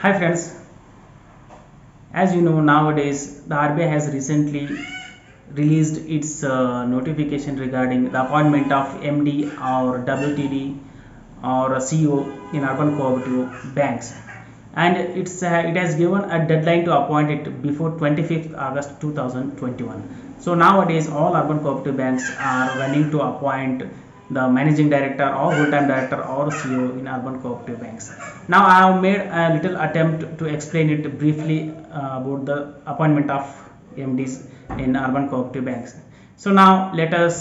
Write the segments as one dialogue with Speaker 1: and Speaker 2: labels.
Speaker 1: Hi friends, as you know nowadays the RBI has recently released its notification regarding the appointment of MD or WTD or a CEO in urban cooperative banks, and it has given a deadline to appoint it before 25th August 2021. So nowadays all urban cooperative banks are running to appoint the managing director or full-time director or CEO in urban cooperative banks. Now I have made a little attempt to explain it briefly about the appointment of MDs in urban cooperative banks. So now let us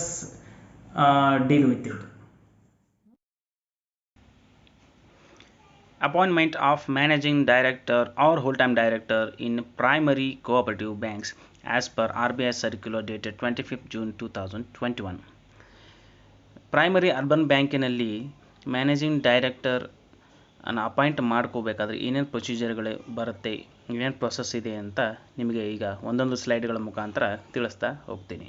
Speaker 1: deal with it. Appointment of managing director or whole-time director in primary cooperative banks as per RBI circular dated 25th June 2021. Primary urban ಬ್ಯಾಂಕಿನಲ್ಲಿ managing director ಅನ್ನು appoint ಮಾಡ್ಕೋಬೇಕಾದ್ರೆ ಏನೇನು ಪ್ರೊಸೀಜರ್ಗಳು ಬರುತ್ತೆ, ಏನೇನು process ಇದೆ ಅಂತ ನಿಮಗೆ ಈಗ ಒಂದೊಂದು ಸ್ಲೈಡ್ಗಳ ಮುಖಾಂತರ ತಿಳಿಸ್ತಾ ಹೋಗ್ತೀನಿ.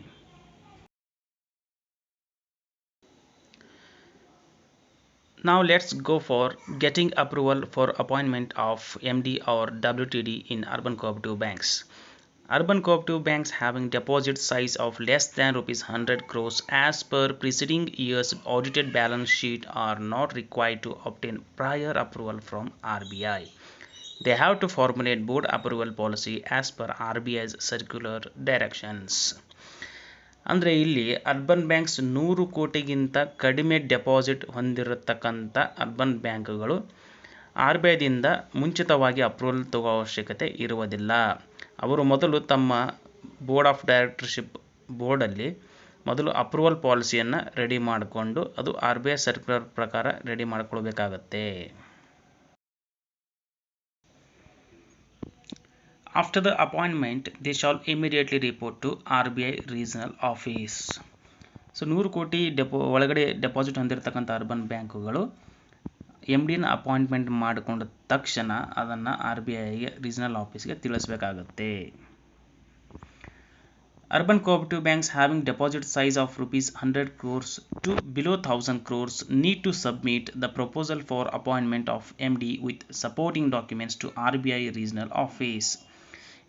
Speaker 1: Now let's go for getting approval for appointment of MD or WTD in urban cooperative banks. Urban cooperative banks having deposit size of less than rupees 100 crores as per preceding year's audited balance sheet are not required to obtain prior approval from RBI. They have to formulate board approval policy as per RBI's circular directions. ಅಂದರೆ ಇಲ್ಲಿ urban banks 100 ಕೋಟಿಗಿಂತ ಕಡಿಮೆ deposit ಹೊಂದಿರತಕ್ಕಂಥ urban ಬ್ಯಾಂಕ್ಗಳು RBIದಿಂದ ಮುಂಚಿತವಾಗಿ approval ತಗೋ ಅವಶ್ಯಕತೆ ಇರುವುದಿಲ್ಲ. ಅವರು ಮೊದಲು ತಮ್ಮ ಬೋರ್ಡ್ ಆಫ್ ಡೈರೆಕ್ಟರ್ಶಿಪ್ ಬೋರ್ಡಲ್ಲಿ ಮೊದಲು ಅಪ್ರೂವಲ್ ಪಾಲಿಸಿಯನ್ನು ರೆಡಿ ಮಾಡಿಕೊಂಡು ಅದು RBI ಸರ್ಕ್ಯುಲರ್ ಪ್ರಕಾರ ready ಮಾಡಿಕೊಳ್ಬೇಕಾಗತ್ತೆ. After the appointment, they shall immediately report to RBI regional office. So 100 ಕೋಟಿ ಒಳಗಡೆ ಡೆಪಾಸಿಟ್ ಹೊಂದಿರತಕ್ಕಂಥ ಅರ್ಬನ್ ಬ್ಯಾಂಕುಗಳು MDನ ಅಪಾಯಿಂಟ್ಮೆಂಟ್ ಮಾಡಿಕೊಂಡ ತಕ್ಷಣ ಅದನ್ನು RBIಗೆ ರೀಜನಲ್ ಆಫೀಸ್ಗೆ ತಿಳಿಸಬೇಕಾಗುತ್ತೆ. Urban cooperative banks having deposit size of rupees 100 crores to below 1000 crores need to submit the proposal for appointment of MD with supporting documents to RBI regional office.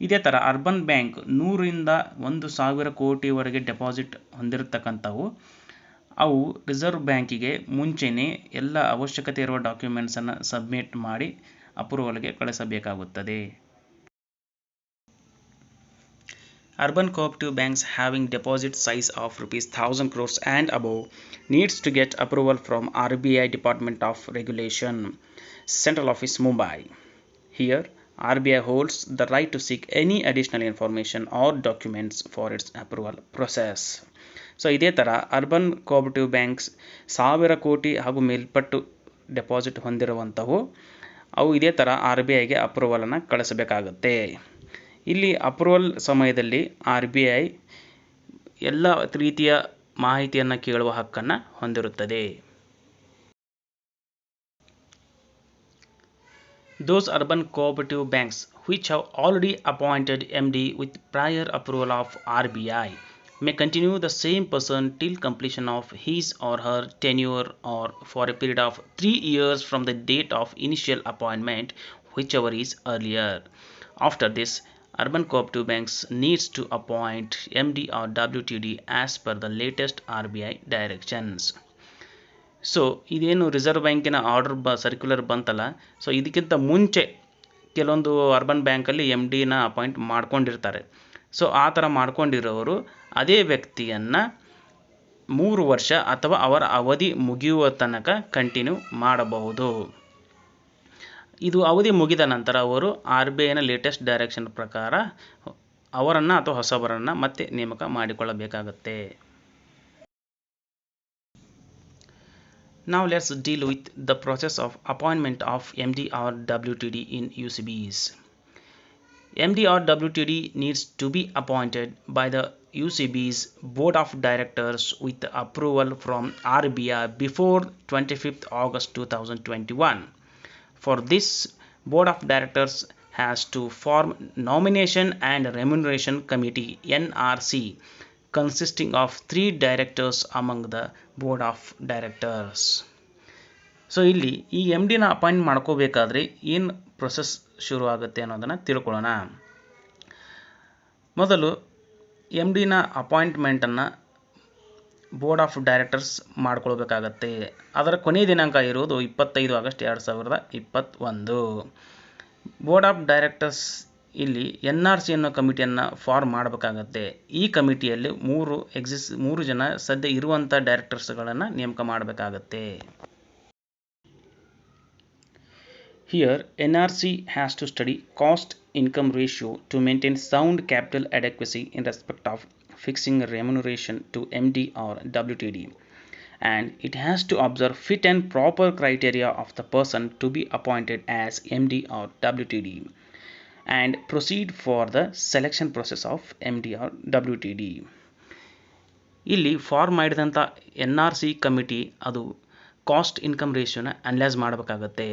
Speaker 1: ಇದೇ ಥರ urban bank 100ರಿಂದ 1000 ಕೋಟಿವರೆಗೆ deposit ಹೊಂದಿರತಕ್ಕಂಥವು ಅವು reserve ಬ್ಯಾಂಕಿಗೆ ಮುಂಚೆನೇ ಎಲ್ಲ ಅವಶ್ಯಕತೆ ಇರುವ ಡಾಕ್ಯುಮೆಂಟ್ಸನ್ನು submit ಮಾಡಿ ಅಪ್ರೂವಲ್ಗೆ ಕಳಿಸಬೇಕಾಗುತ್ತದೆ. Urban cooperative banks having deposit size of rupees 1000 crores and above needs to get approval from RBI Department of Regulation, Central Office, Mumbai. Here, RBI holds the right to seek any additional information or documents for its approval process. So ಇದೇ ಥರ urban cooperative banks 1000 ಕೋಟಿ ಹಾಗೂ ಮೇಲ್ಪಟ್ಟು deposit ಹೊಂದಿರುವಂಥವು ಅವು ಇದೇ ಥರ RBIಗೆ ಅಪ್ರೂವಲನ್ನು ಕಳಿಸಬೇಕಾಗುತ್ತೆ. ಇಲ್ಲಿ approval ಸಮಯದಲ್ಲಿ RBI ಎಲ್ಲ ರೀತಿಯ ಮಾಹಿತಿಯನ್ನು ಕೇಳುವ ಹಕ್ಕನ್ನು ಹೊಂದಿರುತ್ತದೆ. Those urban cooperative banks which have already appointed MD with prior approval of RBI may continue the same person till completion of his or her tenure or for a period of 3 years from the date of initial appointment, whichever is earlier. After this, urban cooperative banks needs to appoint MD or WTD as per the latest RBI directions. So ಇದೇನು reserve ಬ್ಯಾಂಕಿನ order circular ಬಂತಲ್ಲ, so ಇದಕ್ಕಿಂತ ಮುಂಚೆ ಕೆಲವೊಂದು urban ಬ್ಯಾಂಕಲ್ಲಿ MDನ appoint ಮಾಡ್ಕೊಂಡಿರ್ತಾರೆ. So ಆ ಥರ ಮಾಡ್ಕೊಂಡಿರೋರು ಅದೇ ವ್ಯಕ್ತಿಯನ್ನು 3 ವರ್ಷ ಅಥವಾ ಅವರ ಅವಧಿ ಮುಗಿಯುವ ತನಕ ಕಂಟಿನ್ಯೂ ಮಾಡಬಹುದು. ಇದು ಅವಧಿ ಮುಗಿದ ನಂತರ ಅವರು RBIನ ಲೇಟೆಸ್ಟ್ ಡೈರೆಕ್ಷನ್ ಪ್ರಕಾರ ಅವರನ್ನು ಅಥವಾ ಹೊಸಬರನ್ನು ಮತ್ತೆ ನೇಮಕ ಮಾಡಿಕೊಳ್ಳಬೇಕಾಗತ್ತೆ. Now let's deal with the process of appointment of MD or WTD in UCBs. MD or WTD needs to be appointed by the UCB's Board of Directors with approval from RBI before 25th August 2021. For this, Board of Directors has to form Nomination and Remuneration Committee NRC consisting of 3 directors among the Board of Directors. So ಇಲ್ಲಿ ಈ MDನ appoint ಮಾಡ್ಕೋಬೇಕಾದ್ರೆ ಏನು process ಶುರು ಆಗುತ್ತೆ ಅನ್ನೋದನ್ನು ತಿಳ್ಕೊಳ್ಳೋಣ. ಮೊದಲು MDನ ಅಪಾಯಿಂಟ್ಮೆಂಟನ್ನು board of directors ಮಾಡ್ಕೊಳ್ಬೇಕಾಗತ್ತೆ. ಅದರ ಕೊನೆಯ ದಿನಾಂಕ ಇರುವುದು 25 ಆಗಸ್ಟ್ 2021. ಬೋರ್ಡ್ ಆಫ್ ಡೈರೆಕ್ಟರ್ಸ್ ಇಲ್ಲಿ NRC ಅನ್ನೋ ಕಮಿಟಿಯನ್ನು ಫಾರ್ಮ್ ಮಾಡಬೇಕಾಗತ್ತೆ. ಈ ಕಮಿಟಿಯಲ್ಲಿ 3 ಜನ ಸದ್ಯ ಇರುವಂಥ ಡೈರೆಕ್ಟರ್ಸ್ಗಳನ್ನು ನೇಮಕ ಮಾಡಬೇಕಾಗತ್ತೆ. Here, NRC has to study cost-income ratio to maintain sound capital adequacy in respect of fixing remuneration to MD or WTD, and it has to observe fit and proper criteria of the person to be appointed as MD or WTD, and proceed for the selection process of MD or WTD. ಇಲ್ಲಿ form ಮಾಡಿದಂಥ NRC committee ಅದು caste income ರೇಷಿಯೋನ analyse ಮಾಡಬೇಕಾಗತ್ತೆ.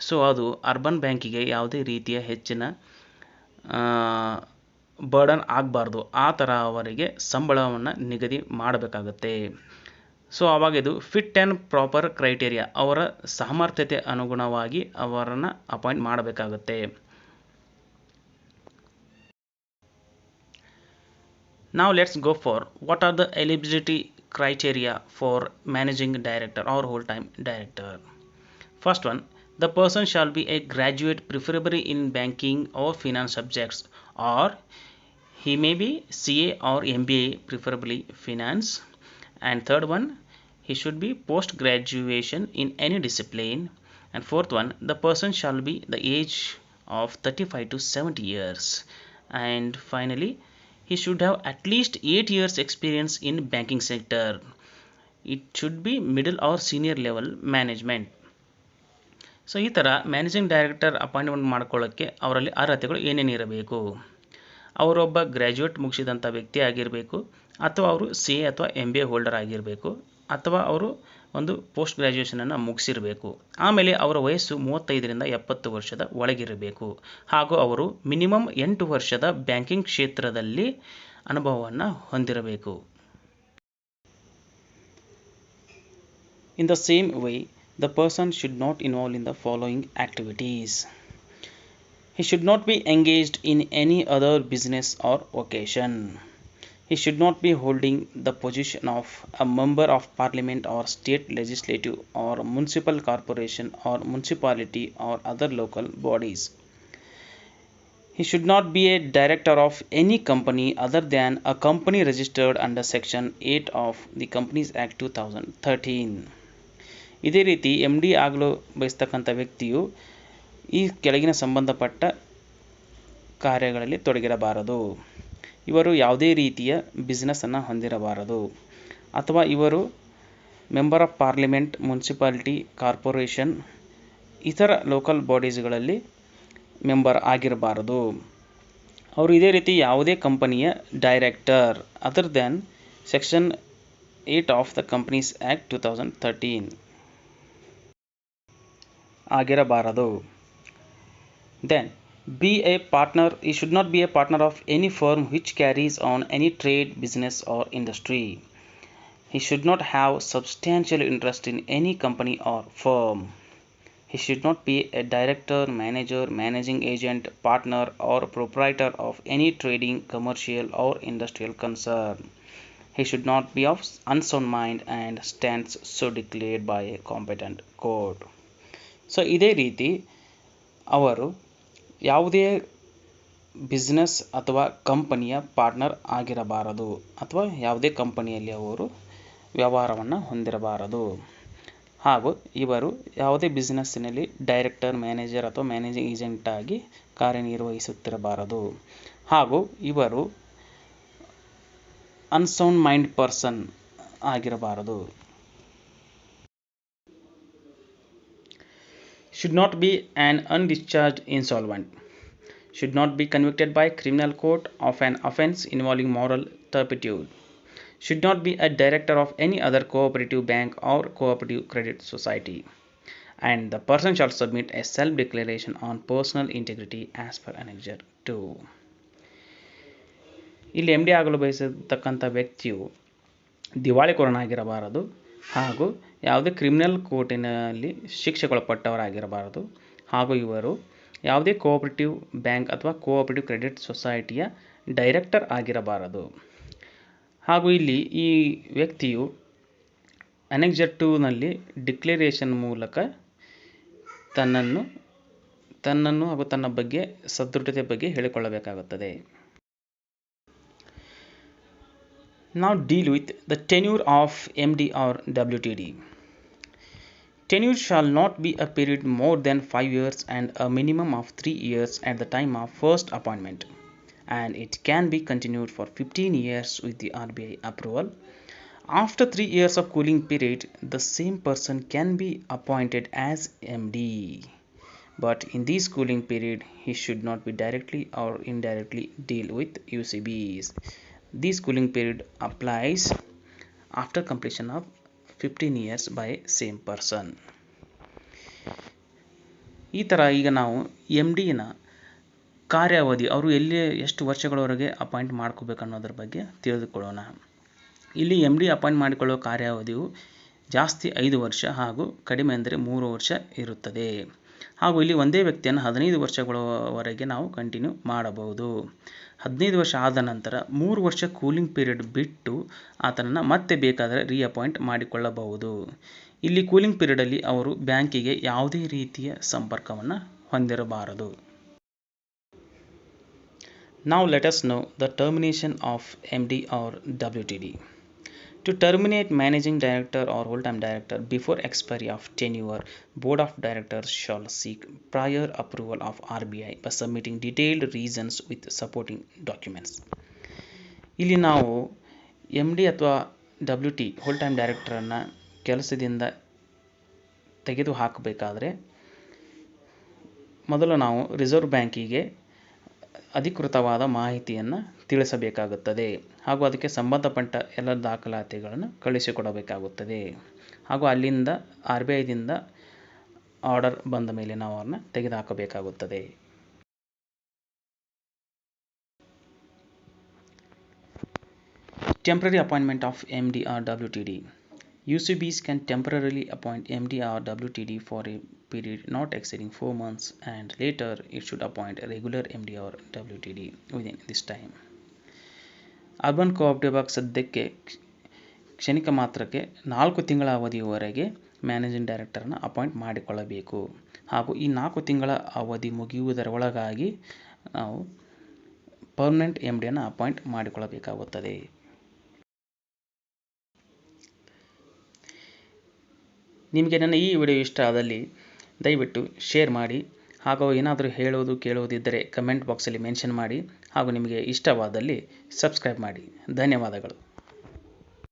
Speaker 1: So ಅದು urban ಬ್ಯಾಂಕಿಗೆ ಯಾವುದೇ ರೀತಿಯ ಹೆಚ್ಚಿನ burden ಆಗಬಾರ್ದು, ಆ ಥರ ಅವರಿಗೆ ಸಂಬಳವನ್ನು ನಿಗದಿ ಮಾಡಬೇಕಾಗತ್ತೆ. ಸೊ ಆವಾಗ ಇದು ಫಿಟ್ ಆ್ಯಂಡ್ ಪ್ರಾಪರ್ ಕ್ರೈಟೇರಿಯಾ, ಅವರ ಸಾಮರ್ಥ್ಯತೆ ಅನುಗುಣವಾಗಿ ಅವರನ್ನು ಅಪಾಯಿಂಟ್ ಮಾಡಬೇಕಾಗತ್ತೆ. Now let's go for what are the eligibility criteria for managing director or whole-time director. First one, the person shall be a graduate preferably in banking or finance subjects, or he may be CA or MBA preferably finance. And third one, he should be post graduation in any discipline. And fourth one, the person shall be the age of 35 to 70 years. And finally, he should have at least 8 years experience in banking sector. It should be middle or senior level management. So ಈ ಥರ managing director appointment ಮಾಡ್ಕೊಳ್ಳೋಕ್ಕೆ ಅವರಲ್ಲಿ ಅರ್ಹತೆಗಳು ಏನೇನಿರಬೇಕು? ಅವರೊಬ್ಬ graduate ಮುಗಿಸಿದಂಥ ವ್ಯಕ್ತಿ ಆಗಿರಬೇಕು, ಅಥವಾ ಅವರು CA ಅಥವಾ MBA ಹೋಲ್ಡರ್ ಆಗಿರಬೇಕು, ಅಥವಾ ಅವರು ಒಂದು ಪೋಸ್ಟ್ ಗ್ರ್ಯಾಜುಯೇಷನನ್ನು ಮುಗಿಸಿರಬೇಕು. ಆಮೇಲೆ ಅವರ ವಯಸ್ಸು 35ರಿಂದ 70 ವರ್ಷದ ಒಳಗಿರಬೇಕು. ಹಾಗೂ ಅವರು ಮಿನಿಮಮ್ 8 ವರ್ಷದ ಬ್ಯಾಂಕಿಂಗ್ ಕ್ಷೇತ್ರದಲ್ಲಿ ಅನುಭವವನ್ನು ಹೊಂದಿರಬೇಕು. In the same way, the person should not involve in the following activities. He should not be engaged in any other business or vocation. He should not be holding the position of a member of parliament or state legislative or municipal corporation or municipality or other local bodies. He should not be a director of any company other than a company registered under Section 8 of the Companies Act 2013. ಇದೇ ರೀತಿ MD ಆಗಲು ಬಯಸ್ತಕ್ಕಂಥ ವ್ಯಕ್ತಿಯು ಈ ಕೆಳಗಿನ ಸಂಬಂಧಪಟ್ಟ ಕಾರ್ಯಗಳಲ್ಲಿ ತೊಡಗಿರಬಾರದು. ಇವರು ಯಾವುದೇ ರೀತಿಯ ಬಿಸ್ನೆಸ್ಸನ್ನು ಹೊಂದಿರಬಾರದು, ಅಥವಾ ಇವರು member of parliament, municipality, corporation, ಇತರ ಲೋಕಲ್ ಬಾಡೀಸ್ಗಳಲ್ಲಿ ಮೆಂಬರ್ ಆಗಿರಬಾರದು. ಅವರು ಇದೇ ರೀತಿ ಯಾವುದೇ ಕಂಪನಿಯ director other than section 8 of the companies act 2013 ಆಗಿರಬಾರದು. Then be a partner. He should not be a partner of any firm which carries on any trade, business or industry. He should not have substantial interest in any company or firm. He should not be a director, manager, managing agent, partner or proprietor of any trading, commercial or industrial concern. He should not be of unsound mind and stands so declared by a competent court. So ಇದೇ ರೀತಿ ಅವರು ಯಾವುದೇ business ಅಥವಾ ಕಂಪನಿಯ partner ಆಗಿರಬಾರದು, ಅಥವಾ ಯಾವುದೇ ಕಂಪನಿಯಲ್ಲಿ ಅವರು ವ್ಯವಹಾರವನ್ನು ಹೊಂದಿರಬಾರದು. ಹಾಗೂ ಇವರು ಯಾವುದೇ ಬಿಸ್ನೆಸ್ಸಿನಲ್ಲಿ ಡೈರೆಕ್ಟರ್, ಮ್ಯಾನೇಜರ್ ಅಥವಾ ಮ್ಯಾನೇಜಿಂಗ್ ಏಜೆಂಟಾಗಿ ಕಾರ್ಯನಿರ್ವಹಿಸುತ್ತಿರಬಾರದು. ಹಾಗೂ ಇವರು ಅನ್ಸೌಂಡ್ ಮೈಂಡ್ ಪರ್ಸನ್ ಆಗಿರಬಾರದು. Should not be an undischarged insolvent. Should not be convicted by criminal court of an offence involving moral turpitude. Should not be a director of any other cooperative bank or cooperative credit society. And the person shall submit a self-declaration on personal integrity as per Annexure 2. ಇಲ್ಲಿ MD ಆಗಲು ಬಯಸತಕ್ಕಂಥ ವ್ಯಕ್ತಿಯು ದಿವಾಳಿಕೋರನಾಗಿರಬಾರದು, ಹಾಗೂ ಯಾವುದೇ criminal ಕೋರ್ಟಿನಲ್ಲಿ ಶಿಕ್ಷೆಗೊಳಪಟ್ಟವರಾಗಿರಬಾರದು. ಹಾಗೂ ಇವರು ಯಾವುದೇ cooperative bank ಅಥವಾ cooperative credit ಸೊಸೈಟಿಯ director ಆಗಿರಬಾರದು. ಹಾಗೂ ಇಲ್ಲಿ ಈ ವ್ಯಕ್ತಿಯು ಅನೆಕ್ಸರ್ 2ನಲ್ಲಿ ಡಿಕ್ಲರೇಷನ್ ಮೂಲಕ ತನ್ನನ್ನು ಹಾಗೂ ತನ್ನ ಬಗ್ಗೆ ಸದೃಢತೆ ಬಗ್ಗೆ ಹೇಳಿಕೊಳ್ಳಬೇಕಾಗುತ್ತದೆ. Now deal with the tenure of MD or WTD. Tenure shall not be a period more than 5 years and a minimum of 3 years at the time of first appointment, and it can be continued for 15 years with the RBI approval. After 3 years of cooling period, the same person can be appointed as MD. But in this cooling period, he should not be directly or indirectly deal with UCBs. This cooling period applies after completion of 15 years by same person. ಈ ಥರ ಈಗ ನಾವು MDನ ಕಾರ್ಯಾವಧಿ ಅವರು ಎಷ್ಟು ವರ್ಷಗಳವರೆಗೆ appoint ಮಾಡ್ಕೋಬೇಕು ಅನ್ನೋದ್ರ ಬಗ್ಗೆ ತಿಳಿದುಕೊಳ್ಳೋಣ. ಇಲ್ಲಿ MD ಅಪಾಯಿಂಟ್ ಮಾಡಿಕೊಳ್ಳುವ ಕಾರ್ಯಾವಧಿಯು ಜಾಸ್ತಿ 5 ವರ್ಷ ಹಾಗೂ ಕಡಿಮೆ ಅಂದರೆ 3 ವರ್ಷ ಇರುತ್ತದೆ. ಹಾಗೂ ಇಲ್ಲಿ ಒಂದೇ ವ್ಯಕ್ತಿಯನ್ನು 15 ವರ್ಷಗಳವರೆಗೆ ನಾವು ಕಂಟಿನ್ಯೂ ಮಾಡಬಹುದು. 15 ವರ್ಷ ಆದ ನಂತರ 3 ವರ್ಷ ಕೂಲಿಂಗ್ ಪೀರಿಯಡ್ ಬಿಟ್ಟು ಆತನನ್ನು ಮತ್ತೆ ಬೇಕಾದರೆ ರೀಅಪಾಯಿಂಟ್ ಮಾಡಿಕೊಳ್ಳಬಹುದು. ಇಲ್ಲಿ ಕೂಲಿಂಗ್ ಪೀರಿಯಡಲ್ಲಿ ಅವರು ಬ್ಯಾಂಕಿಗೆ ಯಾವುದೇ ರೀತಿಯ ಸಂಪರ್ಕವನ್ನು ಹೊಂದಿರಬಾರದು. Now let us know the termination of MD or WTD. To terminate managing director or whole-time director before expiry of tenure, board of directors shall seek prior approval of RBI by submitting detailed reasons with supporting documents. ಇಲ್ಲಿ ನಾವು MD ಅಥವಾ WT whole-time directorನ್ನು ಕೆಲಸದಿಂದ ತೆಗೆದು ಹಾಕಬೇಕಾದ್ರೆ ಮೊದಲು ನಾವು reserve ಬ್ಯಾಂಕಿಗೆ ಅಧಿಕೃತವಾದ ಮಾಹಿತಿಯನ್ನು ತಿಳಿಸಬೇಕಾಗುತ್ತದೆ ಹಾಗೂ ಅದಕ್ಕೆ ಸಂಬಂಧಪಟ್ಟ ಎಲ್ಲ ದಾಖಲಾತಿಗಳನ್ನು ಕಳಿಸಿಕೊಡಬೇಕಾಗುತ್ತದೆ. ಹಾಗೂ ಅಲ್ಲಿಂದ RBIದಿಂದ ಆರ್ಡರ್ ಬಂದ ಮೇಲೆ ನಾವು ಅವನ್ನ ತೆಗೆದುಹಾಕಬೇಕಾಗುತ್ತದೆ. Temporary appointment of MD or WTD. UCBs can temporarily appoint MD or WTD for a period not exceeding 4 months, and later it should appoint a regular MD or WTD within this time. Urban cooperative bank ಸದ್ಯಕ್ಕೆ ಕ್ಷಣಿಕ ಮಾತ್ರಕ್ಕೆ 4 ತಿಂಗಳ ಅವಧಿಯವರೆಗೆ managing ಡೈರೆಕ್ಟರ್ನ appoint ಮಾಡಿಕೊಳ್ಳಬೇಕು. ಹಾಗೂ ಈ 4 ತಿಂಗಳ ಅವಧಿ ಮುಗಿಯುವುದರೊಳಗಾಗಿ ನಾವು ಪರ್ಮನೆಂಟ್ MDಯನ್ನು ಅಪಾಯಿಂಟ್ ಮಾಡಿಕೊಳ್ಳಬೇಕಾಗುತ್ತದೆ. ನಿಮಗೆ ನನ್ನ ಈ ವಿಡಿಯೋ ಇಷ್ಟ ಆದಲ್ಲಿ ದಯವಿಟ್ಟು ಶೇರ್ ಮಾಡಿ, ಹಾಗೂ ಏನಾದರೂ ಹೇಳೋದು ಕೇಳೋದಿದ್ದರೆ ಕಮೆಂಟ್ ಬಾಕ್ಸಲ್ಲಿ ಮೆನ್ಷನ್ ಮಾಡಿ, ಹಾಗೂ ನಿಮಗೆ ಇಷ್ಟವಾದಲ್ಲಿ ಸಬ್ಸ್ಕ್ರೈಬ್ ಮಾಡಿ. ಧನ್ಯವಾದಗಳು.